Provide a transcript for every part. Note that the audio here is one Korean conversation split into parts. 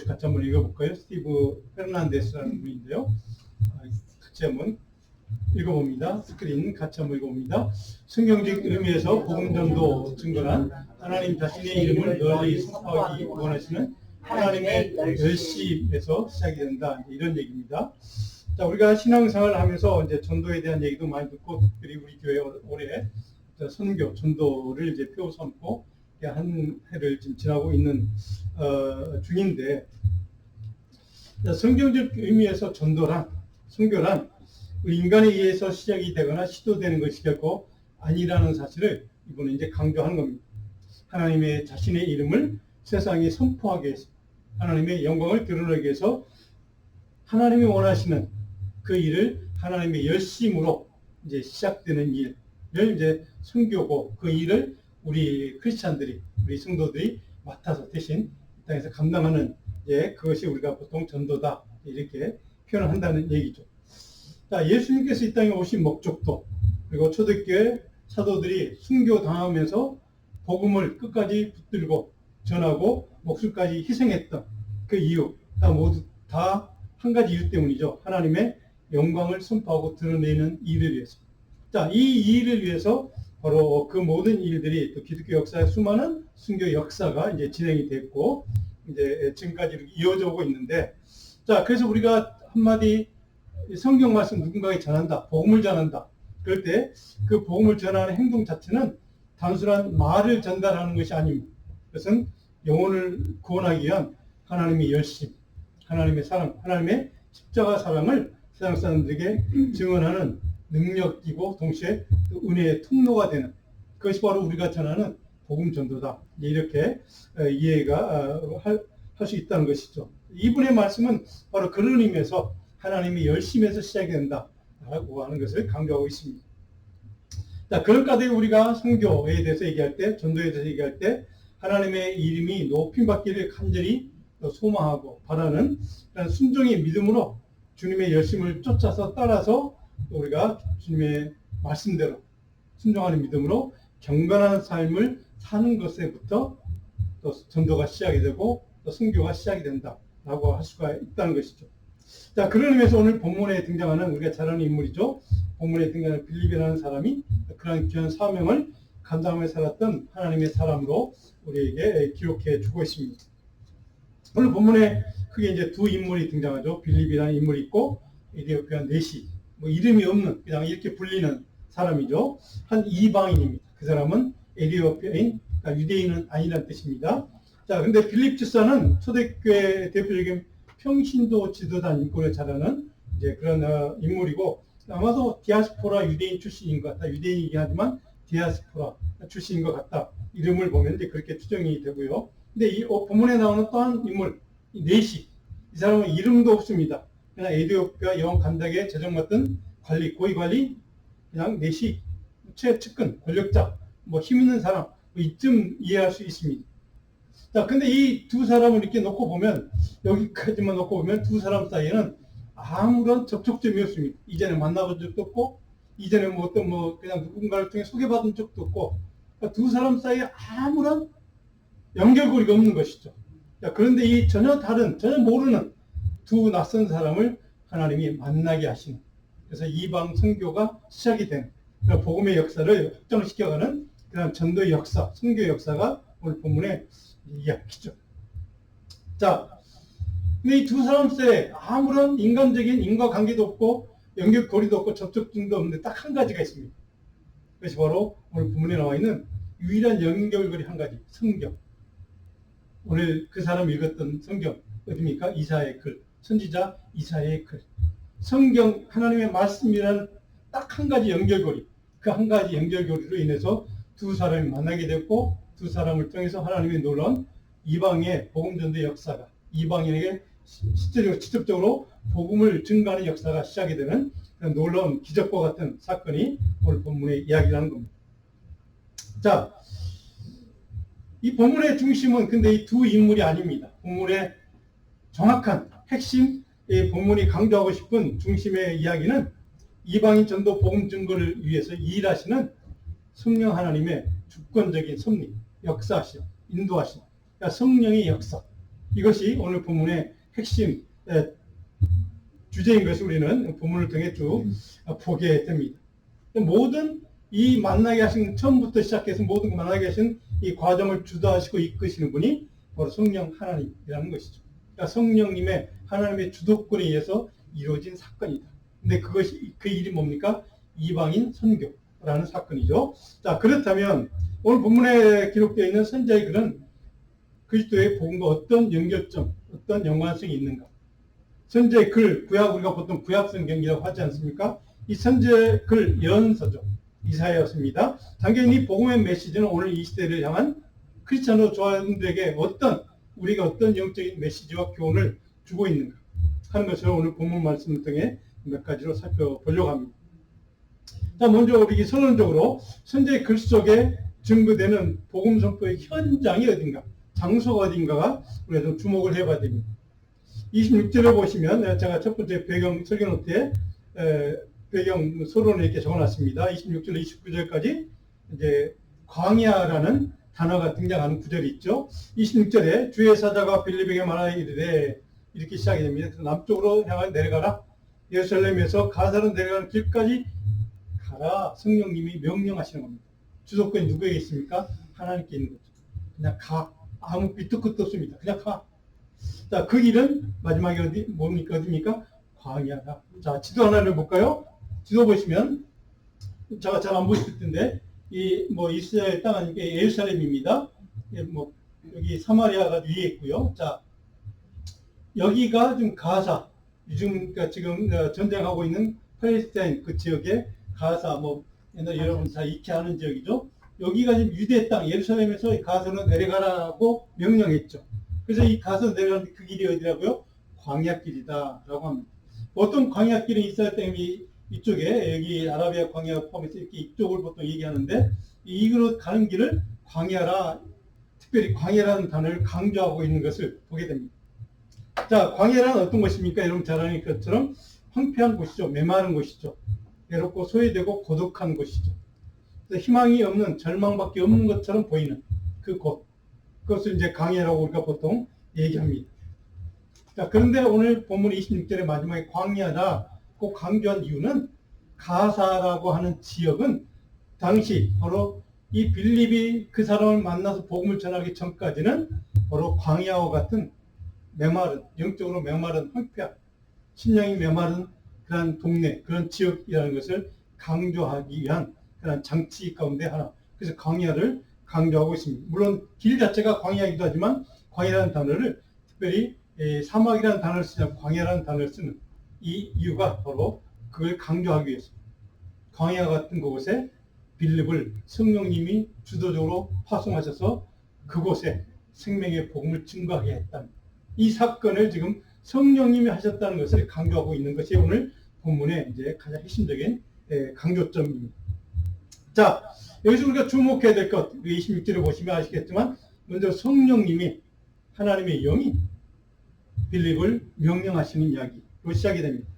같이 한번 읽어볼까요? 스티브 페르난데스라는 분인데요. 같이 한번 읽어봅니다. 스크린 같이 한번 읽어봅니다. 성경적 의미에서 복음전도 증거란 하나님 자신의 이름을 널리 선포하기 원하시는 하나님의 열심에서 시작이 된다. 이런 얘기입니다. 자, 우리가 신앙생활을 하면서 이제 전도에 대한 얘기도 많이 듣고, 특별히 우리 교회 올해 선교, 전도를 이제 표 삼고 한 해를 지금 지나고 있는 중인데, 성경적 의미에서 전도란, 선교란 우리 인간에 의해서 시작이 되거나 시도되는 것이 결코 아니라는 사실을 이번에 이제 강조하는 겁니다. 하나님의 자신의 이름을 세상에 선포하기 위해서, 하나님의 영광을 드러내기 위해서 하나님이 원하시는 그 일을 하나님의 열심으로 이제 시작되는 일을 이제 선교고, 그 일을 우리 크리스찬들이, 우리 성도들이 맡아서 대신 이 땅에서 감당하는, 그것이 우리가 보통 전도다 이렇게 표현을 한다는 얘기죠. 자, 예수님께서 이 땅에 오신 목적도, 그리고 초대교회 사도들이 순교 당하면서 복음을 끝까지 붙들고 전하고 목숨까지 희생했던 그 이유, 모두 다 한 가지 이유 때문이죠. 하나님의 영광을 선포하고 드러내는 일을 위해서. 자, 이 일을 위해서 바로 그 모든 일들이 또 기독교 역사의 수많은 순교 역사가 이제 진행이 됐고, 이제 지금까지 이어져 오고 있는데, 자, 그래서 우리가 한마디 성경 말씀 누군가에게 전한다, 복음을 전한다. 그럴 때 그 복음을 전하는 행동 자체는 단순한 말을 전달하는 것이 아닙니다. 그것은 영혼을 구원하기 위한 하나님의 열심, 하나님의 사랑, 하나님의 십자가 사랑을 세상 사람들에게 증언하는 능력이고, 동시에 은혜의 통로가 되는, 그것이 바로 우리가 전하는 복음 전도다. 이렇게 이해가 할 수 있다는 것이죠. 이분의 말씀은 바로 그런 의미에서 하나님의 열심에서 시작이 된다라고 하는 것을 강조하고 있습니다. 자, 그럴 까닭에 우리가 선교에 대해서 얘기할 때, 전도에 대해서 얘기할 때 하나님의 이름이 높임받기를 간절히 소망하고 바라는 그런 순종의 믿음으로 주님의 열심을 쫓아서 따라서 우리가 주님의 말씀대로 순종하는 믿음으로 경건한 삶을 사는 것에부터 또 전도가 시작이 되고 또 선교가 시작이 된다라고 할 수가 있다는 것이죠. 자, 그런 의미에서 오늘 본문에 등장하는, 우리가 잘 아는 인물이죠. 본문에 등장하는 빌립이라는 사람이 그런 귀한 사명을 감당하며 살았던 하나님의 사람으로 우리에게 기록해 주고 있습니다. 오늘 본문에 크게 이제 두 인물이 등장하죠. 빌립이라는 인물이 있고, 에디오피아 내시, 이름이 없는, 그냥 이렇게 불리는 사람이죠. 한 이방인입니다. 그 사람은 에디오피아인, 그러니까 유대인은 아니라는 뜻입니다. 자, 근데 빌립 집사는 초대교회 대표적인 평신도 지도단 인권을 잘하는 이제 그런 인물이고, 아마도 디아스포라 유대인 출신인 것 같다. 유대인이긴 하지만 디아스포라 출신인 것 같다. 이름을 보면 이제 그렇게 추정이 되고요. 근데 이 본문에 나오는 또 한 인물, 네시, 이 사람은 이름도 없습니다. 그냥 에디오피아 여왕 간닥의 재정맡은 관리, 고위 관리, 그냥 네시, 최측근, 권력자, 힘 있는 사람, 이쯤 이해할 수 있습니다. 자, 근데 이 두 사람을 이렇게 놓고 보면, 여기까지만 놓고 보면 두 사람 사이에는 아무런 접촉점이 없습니다. 이전에 만나본 적도 없고, 이전에 그냥 누군가를 통해 소개받은 적도 없고, 그러니까 두 사람 사이에 아무런 연결고리가 없는 것이죠. 자, 그런데 이 전혀 모르는 두 낯선 사람을 하나님이 만나게 하시는, 그래서 이방 선교가 시작이 되는, 그러니까 복음의 역사를 확장시켜가는 그런 전도의 역사, 선교의 역사가 오늘 본문의 이야기죠. 자, 근데 이 두 사람 사이에 아무런 인간적인 인과관계도 없고 연결고리도 없고 접촉점도 없는데 딱 한 가지가 있습니다. 그것이 바로 오늘 본문에 나와 있는 유일한 연결고리 한 가지, 성경. 오늘 그 사람 읽었던 성경 어디입니까? 이사야의 글, 선지자 이사야의 글. 성경, 하나님의 말씀이라는 딱 한 가지 연결고리, 그 한 가지 연결고리로 인해서 두 사람이 만나게 됐고, 두 사람을 통해서 하나님의 놀라운 이방의 복음전도의 역사가, 이방인에게 직접적으로 복음을 증가하는 역사가 시작이 되는 그런 놀라운 기적과 같은 사건이 오늘 본문의 이야기라는 겁니다. 자, 이 본문의 중심은 근데 이 두 인물이 아닙니다. 본문의 정확한 핵심, 이 본문이 강조하고 싶은 중심의 이야기는 이방인 전도 복음 증거를 위해서 일하시는 성령 하나님의 주권적인 섭리, 역사하심, 인도하심, 그러니까 성령의 역사, 이것이 오늘 본문의 핵심 주제인 것을 우리는 본문을 통해 쭉 보게 됩니다. 모든 이 만나게 하신, 처음부터 시작해서 모든 만나게 하신 이 과정을 주도하시고 이끄시는 분이 바로 성령 하나님이라는 것이죠. 그러니까 성령님의 하나님의 주도권에 의해서 이루어진 사건이다. 근데 그것이, 그 일이 뭡니까? 이방인 선교라는 사건이죠. 자, 그렇다면 오늘 본문에 기록되어 있는 선지자의 글은 그리스도의 복음과 어떤 연결점, 어떤 연관성이 있는가? 선지자의 글, 우리가 보통 구약 성경이라고 하지 않습니까? 이 선지자의 글 연서죠. 이사야였습니다. 당연히 복음의 메시지는 오늘 이 시대를 향한 크리스찬으로 좋아하는들에게 우리가 어떤 영적인 메시지와 교훈을 주고 있는가 하는 것을 오늘 본문 말씀을 통해 몇 가지로 살펴보려고 합니다. 자, 먼저 우리 선언적으로 선지자의 글 속에 증거되는 복음 선포의 현장이 어딘가, 장소가 어딘가가 우리가 좀 주목을 해봐야 됩니다. 26절에 보시면 제가 첫 번째 배경 설교 노트에 배경 서론을 이렇게 적어놨습니다. 26절 29절까지 이제 광야라는 단어가 등장하는 구절이 있죠. 26절에 주의 사자가 빌립에게 말하여 이르되, 이렇게 시작이 됩니다. 그래서 남쪽으로 향하여 내려가라. 예루살렘에서 가사로 내려가는 길까지 가라. 성령님이 명령하시는 겁니다. 주도권이 누구에게 있습니까? 하나님께 있는 거죠. 그냥 가. 아무 밑도 끝도 없습니다. 그냥 가. 자, 그 길은 마지막에 어디입니까? 광야다. 자, 지도 하나를 볼까요? 지도 보시면, 제가 잘 안 보실 텐데, 이스라엘 땅은 예루살렘입니다. 여기 사마리아가 위에 있고요. 자, 여기가 지금 가사, 그러니까 지금 전쟁하고 있는 팔레스타인 그 지역에 가사, 옛날 여러분 다 익히 아는 지역이죠. 여기가 지금 유대 땅, 예루살렘에서 가사로 내려가라고 명령했죠. 그래서 이 가사로 내려가는 그 길이 어디라고요? 광야길이다라고 합니다. 어떤 광야길은 이스라엘 땅이 이쪽에, 여기 아라비아 광야 포함해서 이렇게 이쪽을 보통 얘기하는데, 이으로 가는 길을 광야라, 특별히 광야라는 단어를 강조하고 있는 것을 보게 됩니다. 자, 광야란 어떤 것입니까? 여러분 잘 아는 것처럼 황폐한 곳이죠. 메마른 곳이죠. 외롭고 소외되고 고독한 곳이죠. 희망이 없는, 절망밖에 없는 것처럼 보이는 그 곳. 그것을 이제 광야라고 우리가 보통 얘기합니다. 자, 그런데 오늘 본문 26절의 마지막에 광야라고 강조한 이유는, 가사라고 하는 지역은 당시 바로 이 빌립이 그 사람을 만나서 복음을 전하기 전까지는 바로 광야와 같은 메마른, 영적으로 메마른, 황폐한, 신령이 메마른 그런 동네, 그런 지역이라는 것을 강조하기 위한 그런 장치 가운데 하나. 그래서 광야를 강조하고 있습니다. 물론 길 자체가 광야이기도 하지만, 광야라는 단어를 특별히 사막이라는 단어를 쓰지 않고 광야라는 단어를 쓰는 이 이유가 바로 그걸 강조하기 위해서, 광야 같은 곳에 빌립을 성령님이 주도적으로 파송하셔서 그곳에 생명의 복음을 증거하게 했다는 이 사건을 지금 성령님이 하셨다는 것을 강조하고 있는 것이 오늘 본문의 이제 가장 핵심적인 강조점입니다. 자, 여기서 우리가 주목해야 될 것, 26절을 보시면 아시겠지만, 먼저 성령님이, 하나님의 영이 빌립을 명령하시는 이야기로 시작이 됩니다.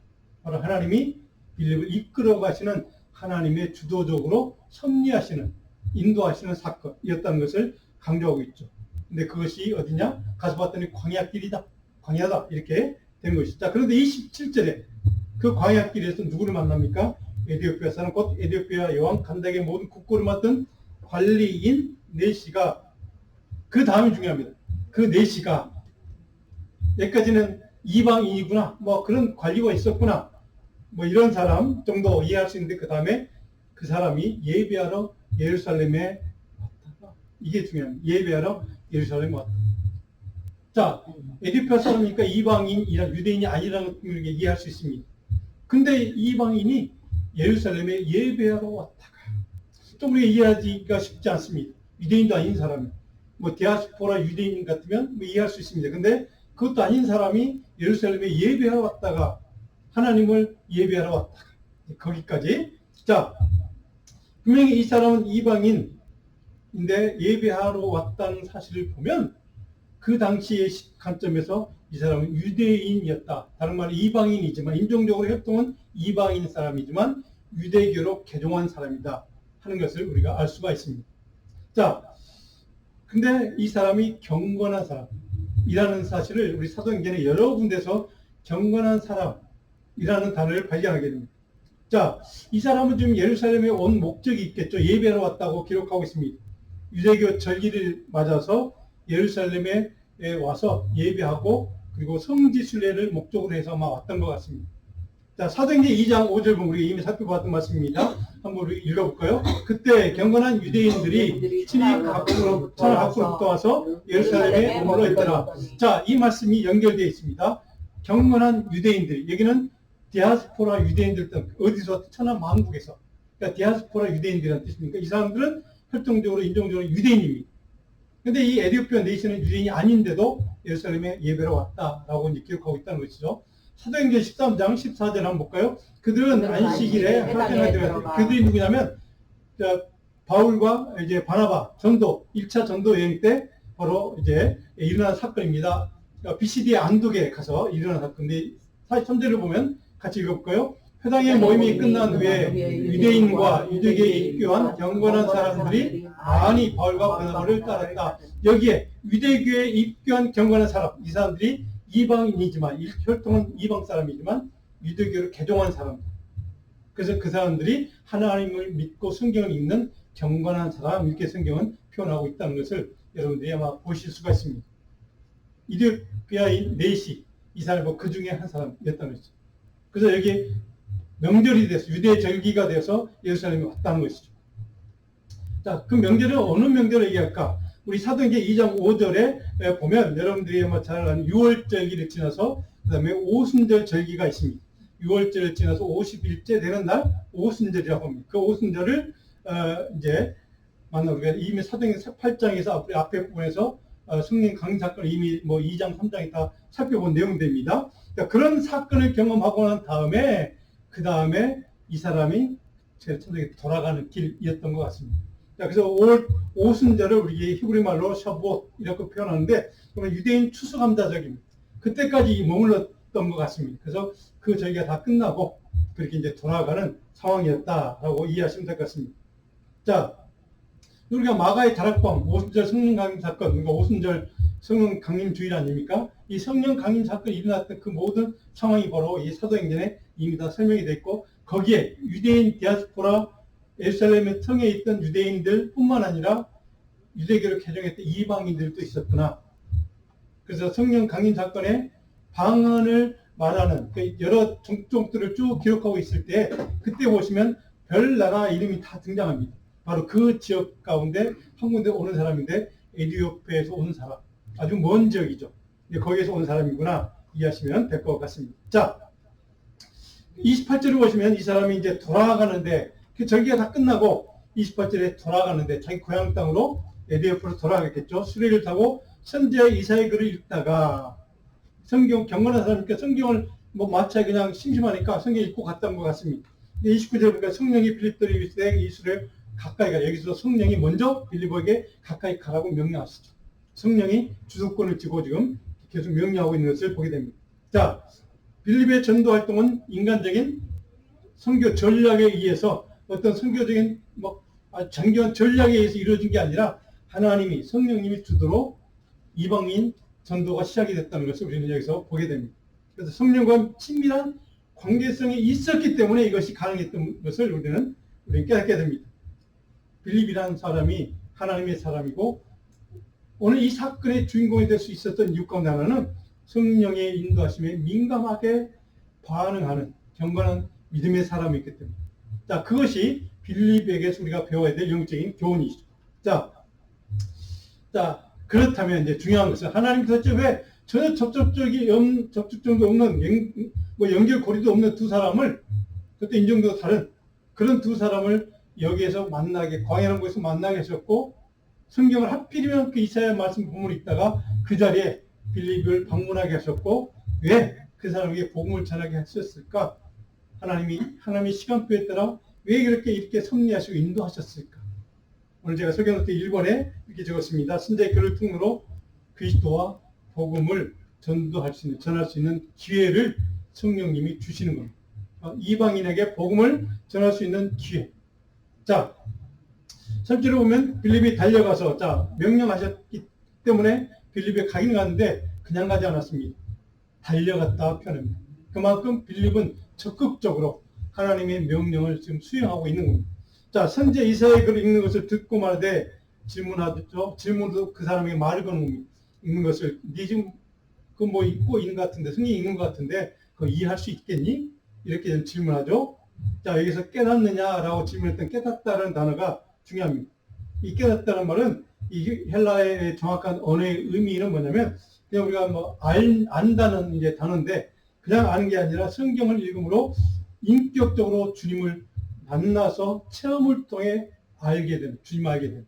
바로 하나님이 빌립을 이끌어 가시는, 하나님의 주도적으로 섭리하시는, 인도하시는 사건이었다는 것을 강조하고 있죠. 근데 그것이 어디냐? 가서 봤더니 광야길이다. 광야다. 이렇게 된 것이죠. 자, 그런데 27절에 그 광야길에서 누구를 만납니까? 에디오피아 사람, 곧 에디오피아 여왕 간닥의 모든 국고를 맡은 관리인 네시가, 그 다음이 중요합니다. 그 네시가, 여기까지는 이방인이구나, 그런 관리가 있었구나, 이런 사람 정도 이해할 수 있는데, 그 다음에 그 사람이 예배하러 예루살렘에 왔다. 이게 중요합니다. 예배하러 예루살렘에 왔다. 자, 에디오피아 사람이니까 이방인이라, 유대인이 아니라는 걸 이해할 수 있습니다. 근데 이방인이 예루살렘에 예배하러 왔다가, 좀 우리가 이해하기가 쉽지 않습니다. 유대인도 아닌 사람이, 디아스포라 유대인 같으면 이해할 수 있습니다. 근데 그것도 아닌 사람이 예루살렘에 예배하러 왔다가, 하나님을 예배하러 왔다가, 거기까지. 자, 분명히 이 사람은 이방인인데 예배하러 왔다는 사실을 보면, 그 당시의 관점에서 이 사람은 유대인이었다. 다른 말로 이방인이지만, 인종적으로 협동은 이방인 사람이지만 유대교로 개종한 사람이다 하는 것을 우리가 알 수가 있습니다. 자, 근데 이 사람이 경건한 사람, 사람이라는 사실을 우리 사도행전의 여러 군데서 경건한 사람이라는 단어를 발견하게 됩니다. 자, 이 사람은 지금 예루살렘에 온 목적이 있겠죠. 예배로 왔다고 기록하고 있습니다. 유대교 절기를 맞아서 예루살렘에 와서 예배하고 그리고 성지 순례를 목적으로 해서 아마 왔던 것 같습니다. 자, 사도행전 2장 5절 보면 우리가 이미 살펴봤던 말씀입니다. 한번 우리 읽어볼까요? 그때 경건한 유대인들이 천하 각국으로부터 와서 예루살렘에 머물러 있더라. 자, 이 말씀이 연결되어 있습니다. 경건한 유대인들이, 여기는 디아스포라 유대인들 등 어디서 천하 만국에서, 그러니까 디아스포라 유대인들이라는 뜻입니까? 이 사람들은 활동적으로 인종적으로 유대인입니다. 근데 이 에티오피아 네이션은 유대인이 아닌데도 예루살렘에 예배로 왔다라고 이제 기록하고 있다는 것이죠. 사도행전 13장 14절 한번 볼까요? 그들은 안식일에 회당에 들어갔어요. 그들이 누구냐면 바울과 이제 바나바 전도 1차 전도 여행 때 바로 이제 일어난 사건입니다. BCD 안독에 가서 일어난 사건인데 43절을 보면 같이 읽어볼까요? 회당의 모임이 끝난 후에 유대인과 유대교에 입교한 경건한 사람들이 많이 바울과 바나바를 따랐다. 여기에 유대교에 입교한 경건한 사람, 이 사람들이 이방인이지만 혈통은 이방 사람이지만 유대교를 개종한 사람. 그래서 그 사람들이 하나님을 믿고 성경을 읽는 경건한 사람, 이렇게 성경은 표현하고 있다는 것을 여러분들이 아마 보실 수가 있습니다. 이디오피아인 네시, 이 사람은 그 중에 한 사람이었다는 것이죠. 그래서 여기 명절이 돼서 유대 절기가 돼서 예루살렘에 왔다는 것이죠. 자, 그 명절은 어느 명절을 얘기할까? 우리 사도행전 2장 5절에 보면 여러분들이 아마 잘 아는 6월절기를 지나서 그 다음에 오순절 절기가 있습니다. 6월절을 지나서 50일째 되는 날 오순절이라고 합니다. 그 오순절을 이제 우리가 이미 사도행전 8장에서 앞에 부분에서 성령 강림 사건을 이미 2장 3장에 다 살펴본 내용들입니다. 그러니까 그런 사건을 경험하고 난 다음에 그 다음에 이 사람이 제 천국에 돌아가는 길이었던 것 같습니다. 그래서 오순절을 우리 히브리 말로 샤봇 이렇게 표현하는데 유대인 추수감사절입니다. 그때까지 머물렀던 것 같습니다. 그래서 그 절기가 다 끝나고 그렇게 이제 돌아가는 상황이었다라고 이해하시면 될 것 같습니다. 자, 우리가 마가의 다락방 오순절 성령 강림 사건, 그러니까 오순절 성령 강림 주일 아닙니까? 이 성령 강림 사건이 일어났던 그 모든 상황이 바로 이 사도행전에 이미 다 설명이 되어 있고 거기에 유대인 디아스포라 예루살렘에 통해 있던 유대인들 뿐만 아니라 유대교를 개종했던 이방인들도 있었구나. 그래서 성령 강림 사건의 방언을 말하는 그 여러 종족들을 쭉 기록하고 있을 때 그때 보시면 별 나라 이름이 다 등장합니다. 바로 그 지역 가운데 한 군데 오는 사람인데 에티오피아에서 온 사람. 아주 먼 지역이죠. 거기에서 온 사람이구나 이해하시면 될 것 같습니다. 자, 28절을 보시면 이 사람이 이제 돌아가는데 그 절기가 다 끝나고 28절에 돌아가는데 자기 고향 땅으로 에티오피아로 돌아가겠죠. 수레를 타고 선지자 이사야의 글을 읽다가 성경 경건한 사람이니까 성경을 마치 그냥 심심하니까 성경 읽고 갔던 것 같습니다. 29절 보니까 성령이 빌립들에게 이르시되 이스라엘 가까이 가. 여기서 성령이 먼저 빌립에게 가까이 가라고 명령하시죠. 성령이 주도권을 쥐고 지금 계속 명령하고 있는 것을 보게 됩니다. 자, 빌립의 전도 활동은 인간적인 선교 전략에 의해서 어떤 선교적인 정교한 전략에 의해서 이루어진 게 아니라 하나님이 성령님이 주도로 이방인 전도가 시작이 됐다는 것을 우리는 여기서 보게 됩니다. 그래서 성령과 친밀한 관계성이 있었기 때문에 이것이 가능했던 것을 우리는 깨닫게 됩니다. 빌립이라는 사람이 하나님의 사람이고 오늘 이 사건의 주인공이 될 수 있었던 이유 가운데 하나는 성령의 인도하심에 민감하게 반응하는 경건한 믿음의 사람이기 때문에 자, 그것이 빌립에게서 우리가 배워야 될 영적인 교훈이죠. 자, 그렇다면 이제 중요한 것은 하나님 도대체 왜 전혀 접촉점도 없는 연결고리도 없는 두 사람을 그때 인종도 다른 그런 두 사람을 여기에서 만나게 광야라는 곳에서 만나게 하셨고 성경을 하필이면 그 이사야 말씀 본문을 읽다가 그 자리에 빌립을 방문하게 하셨고 왜 그 사람에게 복음을 전하게 하셨을까? 하나님이 시간표에 따라 왜 이렇게 섭리하시고 인도하셨을까? 오늘 제가 설교할 때 1번에 이렇게 적었습니다. 선자의 글을 통으로 그리스도와 복음을 전할 수 있는 기회를 성령님이 주시는 겁니다. 이방인에게 복음을 전할 수 있는 기회. 자, 실제로 보면 빌립이 달려가서 명령하셨기 때문에 빌립에 가긴 가는데 그냥 가지 않았습니다. 달려갔다 표현합니다. 그만큼 빌립은 적극적으로 하나님의 명령을 지금 수행하고 있는 겁니다. 자, 선제 이사야의 글을 읽는 것을 듣고 말하되 질문하죠. 질문도 그 사람에게 말을 거는 겁니다. 읽는 것을 네 지금 그 뭐 읽고 있는 것 같은데, 성경 읽는 것 같은데 그거 이해할 수 있겠니? 이렇게 좀 질문하죠. 자, 여기서 깨닫느냐라고 질문했던 깨닫다라는 단어가 중요합니다. 이 깨닫다는 말은 이 헬라의 정확한 언어의 의미는 뭐냐면 그냥 우리가 뭐 안다는 이제 단어인데 그냥 아는 게 아니라 성경을 읽음으로 인격적으로 주님을 만나서 체험을 통해 알게 되는, 주님을 알게 되는.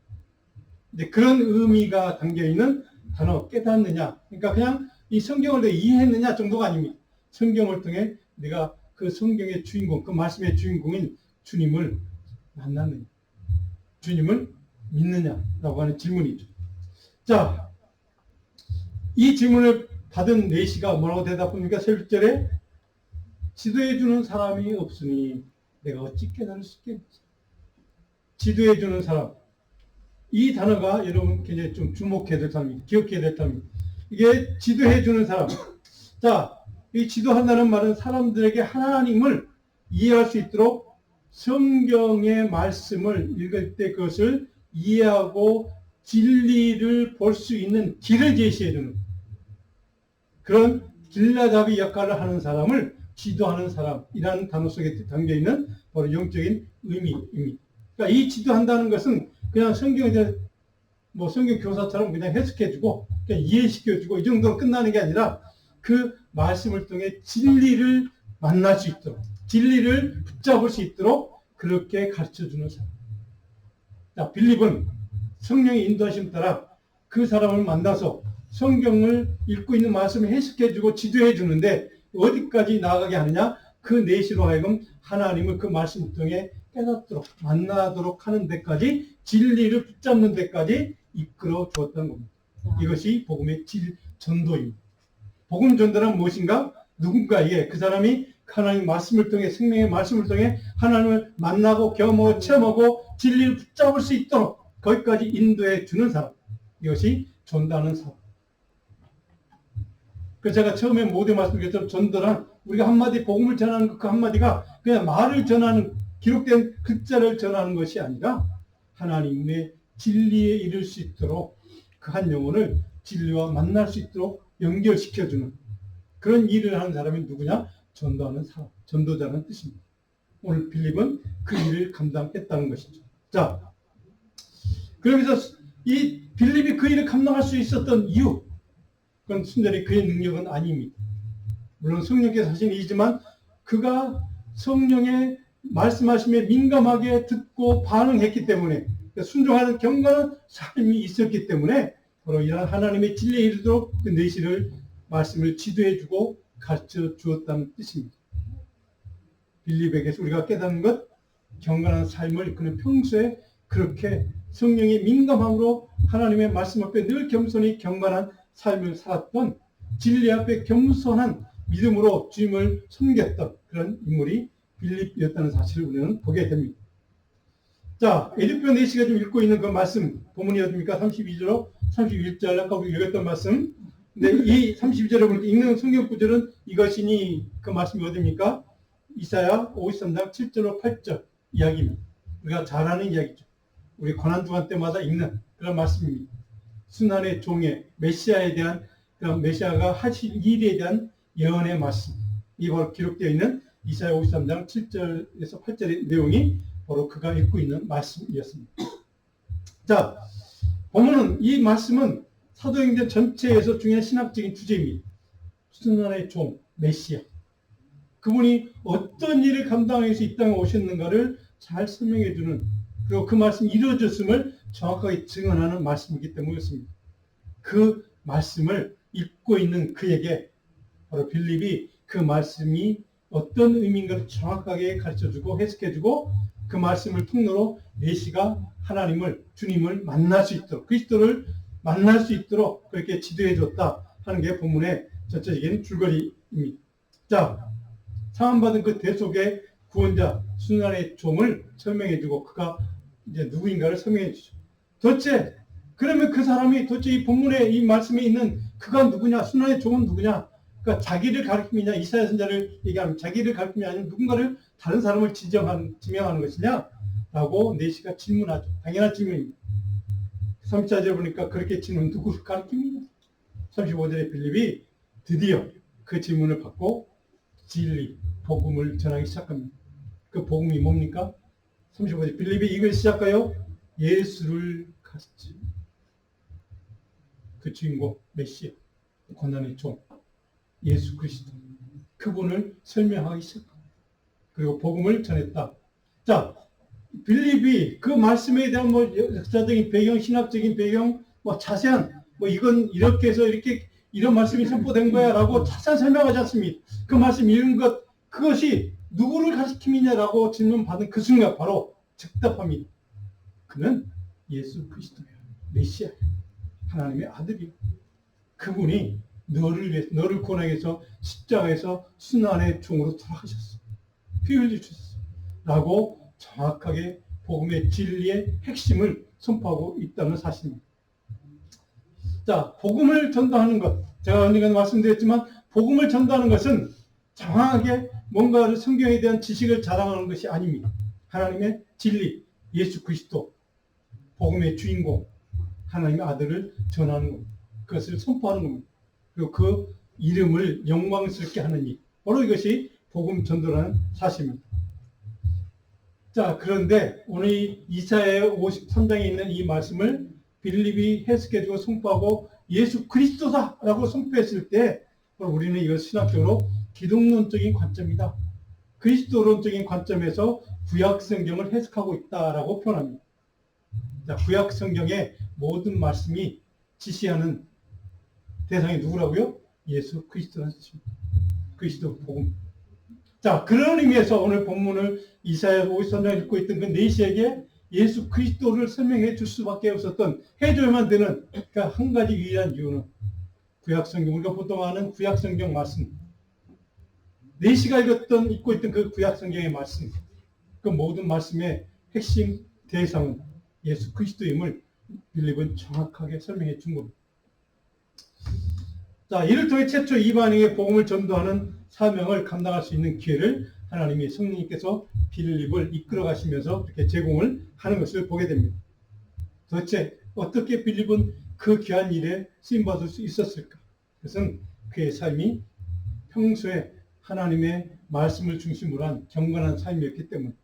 이제 그런 의미가 담겨 있는 단어 깨닫느냐. 그러니까 그냥 이 성경을 내가 이해했느냐 정도가 아닙니다. 성경을 통해 내가 그 성경의 주인공, 그 말씀의 주인공인 주님을 만났느냐, 주님을 믿느냐라고 하는 질문이죠. 자, 이 질문을 받은 내시가 뭐라고 대답합니까? 11절에 지도해주는 사람이 없으니 내가 어찌 깨달을 수 있겠는지. 지도해주는 사람. 이 단어가 여러분 굉장히 좀 주목해야 될 단어입니다. 기억해야 될 단어입니다. 이게 지도해주는 사람. 자, 이 지도한다는 말은 사람들에게 하나님을 이해할 수 있도록 성경의 말씀을 읽을 때 그것을 이해하고 진리를 볼 수 있는 길을 제시해주는 그런 길라잡이 역할을 하는 사람을 지도하는 사람이라는 단어 속에 담겨있는 바로 영적인 의미입니다. 그러니까 이 지도한다는 것은 그냥 성경에 뭐 성경 교사처럼 그냥 해석해주고 그냥 이해시켜주고 이 정도로 끝나는 게 아니라 그 말씀을 통해 진리를 만날 수 있도록 진리를 붙잡을 수 있도록 그렇게 가르쳐주는 사람. 자, 빌립은 성령의 인도하심 따라 그 사람을 만나서 성경을 읽고 있는 말씀을 해석해주고 지도해 주는데 어디까지 나아가게 하느냐? 그 내시로 하여금 하나님을 그 말씀을 통해 깨닫도록 만나도록 하는 데까지 진리를 붙잡는 데까지 이끌어 주었다는 겁니다. 이것이 복음의 전도입니다. 복음 전도란 무엇인가? 누군가에게 그 사람이 하나님 말씀을 통해 생명의 말씀을 통해 하나님을 만나고 경험하고 체험하고 진리를 붙잡을 수 있도록 거기까지 인도해 주는 사람. 이것이 전도하는 사람. 그래서 제가 처음에 모두 말씀드렸던 전도란 우리가 한마디 복음을 전하는 그 한마디가 그냥 말을 전하는 기록된 글자를 전하는 것이 아니라 하나님의 진리에 이를 수 있도록 그 한 영혼을 진리와 만날 수 있도록 연결시켜주는 그런 일을 하는 사람이 누구냐? 전도하는 사람, 전도자라는 뜻입니다. 오늘 빌립은 그 일을 감당했다는 것이죠. 자, 그러면서 이 빌립이 그 일을 감당할 수 있었던 이유, 그건 순전히 그의 능력은 아닙니다. 물론 성령께서 하신 일이지만 그가 성령의 말씀하심에 민감하게 듣고 반응했기 때문에 순종하는 경건한 삶이 있었기 때문에 바로 이런 하나님의 진리에 이르도록 그 내시를 말씀을 지도해주고 가르쳐 주었다는 뜻입니다. 빌립에게서 우리가 깨닫는 것, 경건한 삶을 그는 평소에 그렇게 성령의 민감함으로 하나님의 말씀 앞에 늘 겸손히 경건한 삶을 살았던 진리 앞에 겸손한 믿음으로 주님을 섬겼던 그런 인물이 빌립이었다는 사실을 우리는 보게 됩니다. 자, 에디표 내시가 지금 읽고 있는 그 말씀, 본문이 어딥니까? 32절, 31절, 아까 우리 읽었던 말씀. 근데 이 32절에 보니까 읽는 성경 구절은 이것이니 그 말씀이 어딥니까? 이사야 53장 7절로 8절 이야기입니다. 우리가 잘 아는 이야기죠. 우리 고난주간 때마다 읽는 그런 말씀입니다. 순환의 종의 메시아에 대한 그런 메시아가 하실 일에 대한 예언의 말씀. 이 바로 기록되어 있는 이사야 53장 7절에서 8절의 내용이 바로 그가 읽고 있는 말씀이었습니다. 자, 보면은 이 말씀은 사도행전 전체에서 중요한 신학적인 주제입니다. 순환의 종, 메시아. 그분이 어떤 일을 감당해서 이 땅에 오셨는가를 잘 설명해 주는 그리고 그 말씀이 이루어졌음을 정확하게 증언하는 말씀이기 때문이었습니다. 그 말씀을 읽고 있는 그에게 바로 빌립이 그 말씀이 어떤 의미인가를 정확하게 가르쳐주고 해석해주고 그 말씀을 통로로 내시가 하나님을 주님을 만날 수 있도록 그리스도를 만날 수 있도록 그렇게 지도해 줬다 하는 게 본문의 전체적인 줄거리입니다. 자, 사함받은 그 대속의 구원자 순환의 종을 설명해 주고 그가 이제 누구인가를 설명해 주죠. 도대체 그러면 그 사람이 도대체 이 본문에 이 말씀에 있는 그가 누구냐, 순환의 종은 누구냐? 그러니까 자기를 가리키느냐, 이사야 선자를 얘기하면 자기를 가리키느냐, 아니면 누군가를 다른 사람을 지명하는 것이냐? 라고 네시가 질문하죠. 당연한 질문입니다. 3차절 보니까 그렇게 질문 누구를 가리킵니까? 35절에 빌립이 드디어 그 질문을 받고 진리, 복음을 전하기 시작합니다. 그 복음이 뭡니까? 35절 빌립이 이걸 시작하여 예수를 가르치 그 주인공 메시아, 고난의 종 예수 그리스도 그분을 설명하기 시작합니다. 그리고 복음을 전했다. 자, 빌립이 그 말씀에 대한 뭐 역사적인 배경, 신학적인 배경, 뭐 자세한 뭐 이건 이렇게 해서 이렇게 이런 말씀이 선포된 거야라고 자세히 설명하지 않습니다. 그 말씀 읽은 것 그것이 누구를 가리킴이냐라고 질문 받은 그 순간 바로 즉답합니다. 그는 예수 그리스도야, 메시아야, 하나님의 아들이야. 그분이 너를 위해서, 너를 구원하기 위해서 십자가에서 순환의 종으로 돌아가셨어. 피 흘리셨어. 라고 정확하게 복음의 진리의 핵심을 선포하고 있다는 사실입니다. 자, 복음을 전도하는 것. 제가 언젠가 말씀드렸지만 복음을 전도하는 것은 정확하게 뭔가를 성경에 대한 지식을 자랑하는 것이 아닙니다. 하나님의 진리, 예수 그리스도, 복음의 주인공, 하나님의 아들을 전하는 겁니다. 그것을 선포하는 겁니다. 그리고 그 이름을 영광스럽게 하는 일. 바로 이것이 복음 전도라는 사실입니다. 자, 그런데 오늘 이사야 53장에 있는 이 말씀을 빌립이 해석해주고 선포하고 예수 그리스도다라고 선포했을 때 우리는 이걸 신학적으로 기독론적인 관점이다. 그리스도론적인 관점에서 구약 성경을 해석하고 있다라고 표현합니다. 자, 구약 성경의 모든 말씀이 지시하는 대상이 누구라고요? 예수 그리스도라는 뜻입니다. 그리스도 복음. 자, 그런 의미에서 오늘 본문을 이사야 53장 읽고 있던 그 네시에게 예수 그리스도를 설명해 줄 수밖에 없었던, 해줘야만 되는 그러니까 한 가지 유일한 이유는 구약 성경, 우리가 보통 아는 구약 성경 말씀, 네시가 읽고 있던 그 구약 성경의 말씀, 그 모든 말씀의 핵심 대상은 예수 그리스도임을 빌립은 정확하게 설명해 준 겁니다. 자, 이를 통해 최초 이방인에게 복음을 전도하는 사명을 감당할 수 있는 기회를 하나님이 성령님께서 빌립을 이끌어 가시면서 이렇게 제공을 하는 것을 보게 됩니다. 도대체 어떻게 빌립은 그 귀한 일에 쓰임받을 수 있었을까? 그것은 그의 삶이 평소에 하나님의 말씀을 중심으로 한 경건한 삶이었기 때문에.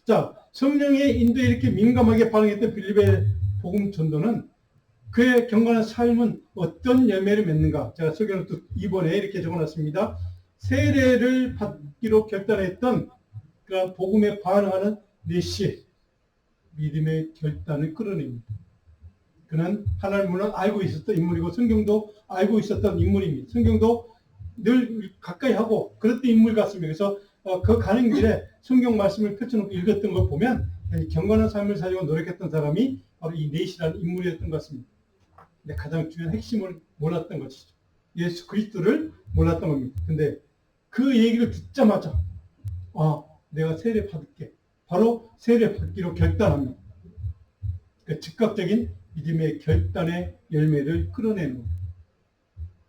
자, 성령의 인도에 이렇게 민감하게 반응했던 빌립의 복음 전도는 그의 경건한 삶은 어떤 열매를 맺는가? 제가 설교노트 2번에 이렇게 적어놨습니다. 세례를 받기로 결단했던 그 복음에 반응하는 네시의 믿음의 결단을 끌어냅니다. 그는 하나님을 알고 있었던 인물이고 성경도 알고 있었던 인물입니다. 성경도 늘 가까이 하고 그랬던 인물 같습니다. 그래서 그 가는 길에 성경 말씀을 펼쳐놓고 읽었던 걸 보면 경건한 삶을 살려고 노력했던 사람이 바로 이 네시라는 인물이었던 것 같습니다. 근데 가장 중요한 핵심을 몰랐던 것이죠. 예수 그리스도를 몰랐던 겁니다. 근데 그 얘기를 듣자마자 내가 세례 받을게. 바로 세례 받기로 결단합니다. 그러니까 즉각적인 믿음의 결단의 열매를 끌어내는 겁니다.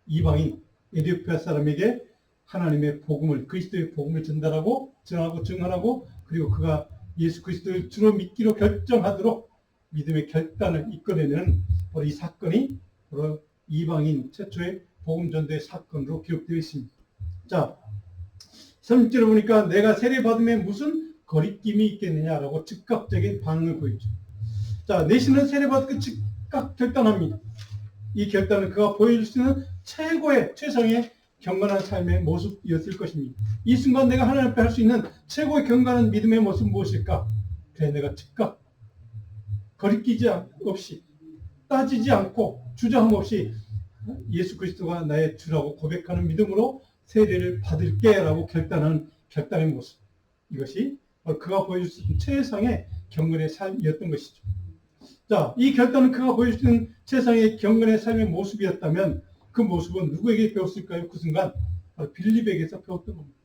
이방인 에티오피아 사람에게 하나님의 복음을, 그리스도의 복음을 전달하고 전하고 증언하고 그리고 그가 예수 그리스도를 주로 믿기로 결정하도록 믿음의 결단을 이끌어내는 바로 이 사건이 바로 이방인 최초의 복음 전도의 사건으로 기록되어 있습니다. 자, 3절을 보니까 내가 세례 받으면 무슨 거리낌이 있겠느냐라고 즉각적인 반응을 보이죠. 자, 내시는 세례 받고 즉각 결단합니다. 이 결단은 그가 보여줄 수 있는 최고의 최상의 경건한 삶의 모습이었을 것입니다. 이 순간 내가 하나님 앞에 할 수 있는 최고의 경건한 믿음의 모습은 무엇일까? 그래, 내가 즉각 거리끼지 없이 따지지 않고 주저함 없이 예수 그리스도가 나의 주라고 고백하는 믿음으로 세례를 받을게라고 결단한 결단의 모습. 이것이 그가 보여줄 수 있는 최상의 경건의 삶이었던 것이죠. 자, 이 결단은 그가 보여주는 최상의 경건의 삶의 모습이었다면 그 모습은 누구에게 배웠을까요? 그 순간 바로 빌립에게서 배웠던 겁니다.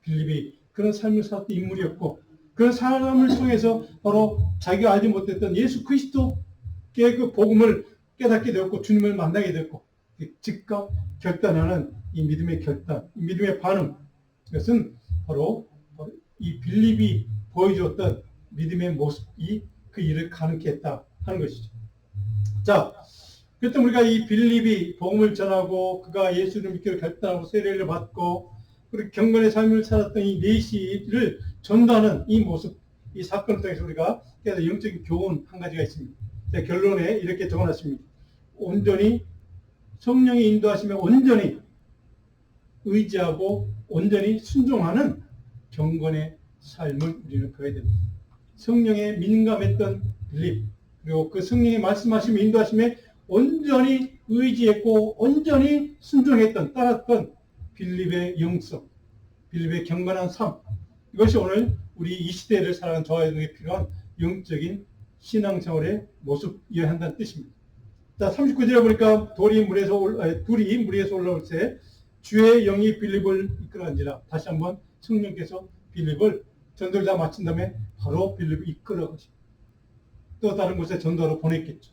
빌립이 그런 삶을 살았던 인물이었고 그런 사람을 통해서 바로 자기가 알지 못했던 예수 그리스도 그 복음을 깨닫게 되었고 주님을 만나게 되었고 즉각 결단하는 이 믿음의 결단, 이 믿음의 반응, 이것은 바로 이 빌립이 보여주었던 믿음의 모습이 그 일을 가능케 했다 하는 것이죠. 자, 그랬더니 우리가 이 빌립이 복음을 전하고 그가 예수를 믿기로 결단하고 세례를 받고 그리고 경건의 삶을 살았던 이 내시를 전도하는 이 모습, 이 사건을 통해서 우리가 깨달은 영적인 교훈 한 가지가 있습니다. 자, 결론에 이렇게 적어놨습니다. 온전히 성령의 인도하심에 온전히 의지하고 온전히 순종하는 경건의 삶을 우리는 배워야 됩니다. 성령에 민감했던 빌립, 그리고 그 성령의 말씀하심에 인도하심에 온전히 의지했고 온전히 순종했던, 따랐던 빌립의 영성, 빌립의 경건한 삶, 이것이 오늘 우리 이 시대를 살아가는 저와 여러분에게 필요한 영적인 신앙생활의 모습이어야 한다는 뜻입니다. 자, 39절에 보니까 둘이 물에서 올라올 때 주의 영이 빌립을 이끌어간지라. 다시 한번 성령께서 빌립을 전도를 다 마친 다음에 바로 빌립을 이끌어가시고 또 다른 곳에 전도로 보냈겠죠.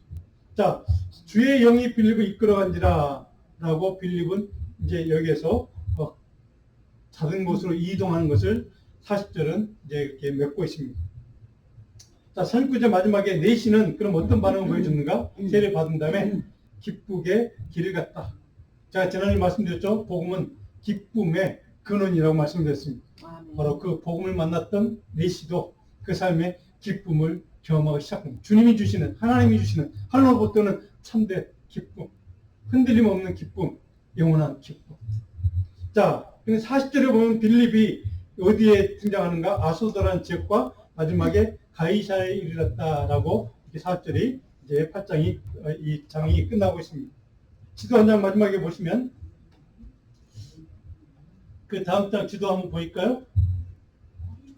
자, 주의 영이 빌립을 이끌어간지라 라고 빌립은 이제 여기에서 작은 곳으로 이동하는 것을 40절은 이제 이렇게 맺고 있습니다. 자, 39절 마지막에 내시는 그럼 어떤 반응을 보여줬는가? 세례를 받은 다음에 기쁘게 길을 갔다. 제가 지난주에 말씀드렸죠. 복음은 기쁨의 근원이라고 말씀드렸습니다. 바로 그 복음을 만났던 내시도 그 삶의 기쁨을 경험하기 시작합니다. 주님이 주시는, 하나님이 주시는 하늘로부터는 참된 기쁨, 흔들림 없는 기쁨, 영원한 기쁨. 자, 40절에 보면 빌립이 어디에 등장하는가? 아소도라는 지역과 마지막에 가이사에 이르렀다라고 40절이 이제 8장이 이 장이 끝나고 있습니다. 지도 한 장 마지막에 보시면 그 다음 장 지도 한번 보일까요?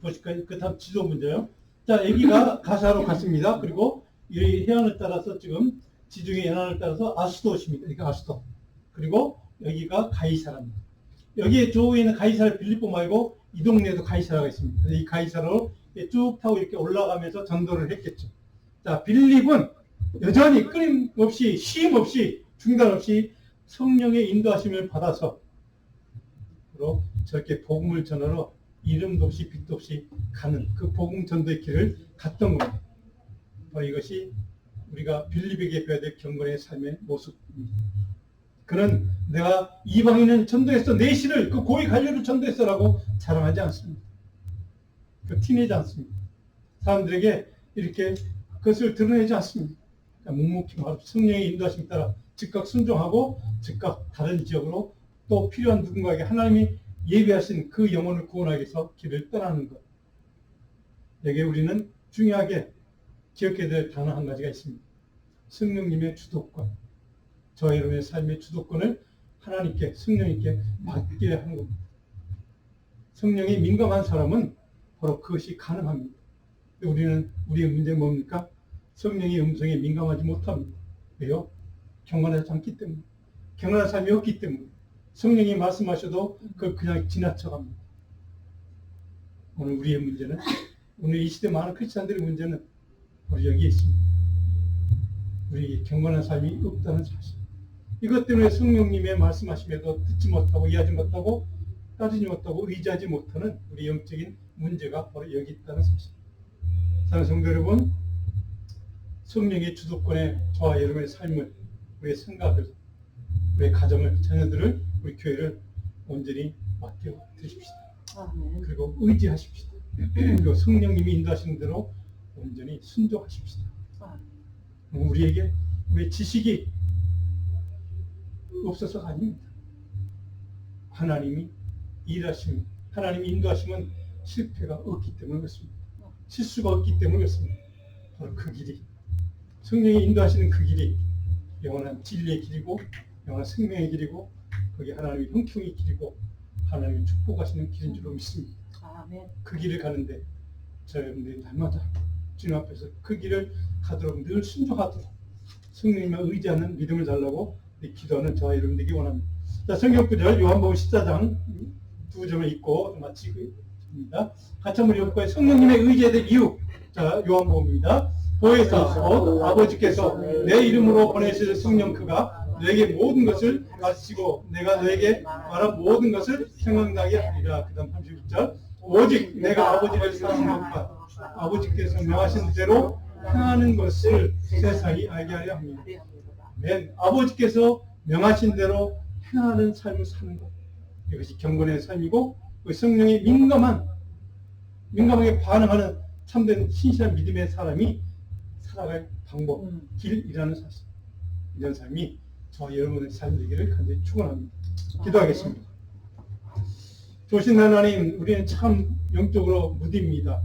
보실까요? 그 다음 지도 문제요. 자, 여기가 가사로 갔습니다. 그리고 이 해안을 따라서 지금 지중해 연안을 따라서 아수도십니다. 그러니까 아수도. 그리고 여기가 가이사랍니다. 여기에 조에 있는 가이사라 빌립보 말고 이 동네에도 가이사라가 있습니다. 이 가이사라로 쭉 타고 이렇게 올라가면서 전도를 했겠죠. 자, 빌립은 여전히 끊임없이, 쉼 없이, 중단 없이 성령의 인도하심을 받아서 저렇게 복음을 전하러 이름도 없이 빛도 없이 가는 그 복음 전도의 길을 갔던 겁니다. 바로 이것이 우리가 빌립에게 배워야 될 경건의 삶의 모습입니다. 그는 내가 이방인은 전도했어, 내시를 그 고위 관료를 전도했어라고 자랑하지 않습니다. 그 티내지 않습니다. 사람들에게 이렇게 그것을 드러내지 않습니다. 묵묵히 바로 성령의 인도하심 따라 즉각 순종하고 즉각 다른 지역으로 또 필요한 누군가에게 하나님이 예비하신 그 영혼을 구원하기 위해서 길을 떠나는 것. 여기에 우리는 중요하게 기억해야 될 단어 한 가지가 있습니다. 성령님의 주도권. 저와 여러분의 삶의 주도권을 하나님께, 성령님께 맡게 하는 겁니다. 성령에 민감한 사람은 바로 그것이 가능합니다. 우리는, 우리의 문제는 뭡니까? 성령의 음성에 민감하지 못합니다. 왜요? 경건하지 않기 때문에. 경건한 삶이 없기 때문에. 성령이 말씀하셔도 그걸 그냥 지나쳐갑니다. 오늘 우리의 문제는, 오늘 이 시대 많은 크리스찬들의 문제는 바로 여기에 있습니다. 우리 경건한 삶이 없다는 사실. 이것 때문에 성령님의 말씀하심에도 듣지 못하고 이해하지 못하고 따지지 못하고 의지하지 못하는 우리 영적인 문제가 바로 여기 있다는 사실. 사랑하는 성도 여러분, 성령의 주도권에 저와 여러분의 삶을, 우리의 생각을, 우리의 가정을, 자녀들을, 우리 교회를 온전히 맡겨 드십시다. 그리고 의지하십시다. 그리고 성령님이 인도하시는 대로 온전히 순종하십시다. 우리에게 우리의 지식이 없어서가 아닙니다. 하나님이 일하시면, 하나님이 인도하시면 실패가 없기 때문에 그렇습니다. 실수가 없기 때문에 그렇습니다. 바로 그 길이, 성령이 인도하시는 그 길이 영원한 진리의 길이고 영원한 생명의 길이고 거기 하나님의 형통의 길이고 하나님이 축복하시는 길인 줄로 믿습니다. 아멘. 그 길을 가는데 저 여러분들이 날마다 주님 앞에서 그 길을 가도록 늘 순종하도록 성령님을 의지하는 믿음을 달라고 기도하는 저와 여러분들에게 원합니다. 자, 성경 구절 요한복음 14장 두 점을 읽고 마치겠습니다. 같이 한번 읽어볼까요? 성령님의 의지해야 될 이유. 자, 요한복음입니다. 보혜사서 아버지께서 내 이름으로 보내실 성령 그가 너에게 모든 것을 가르치고 내가 너에게 말한 모든 것을 생각나게 하리라. 그 다음 31절 오직 내가 아버지를 사랑하는 것과 아버지께서 명하신 대로 행하는 것을 세상이 알게 하려 합니다. 맨 아버지께서 명하신 대로 행하는 삶을 사는 것, 이것이 경건의 삶이고 그 성령에 민감하게 반응하는 참된 신실한 믿음의 사람이 살아갈 방법, 길이라는 사실, 이런 삶이 저와 여러분의 삶 되기를 간절히 축원합니다. 기도하겠습니다. 좋으신 하나님, 우리는 참 영적으로 무디입니다.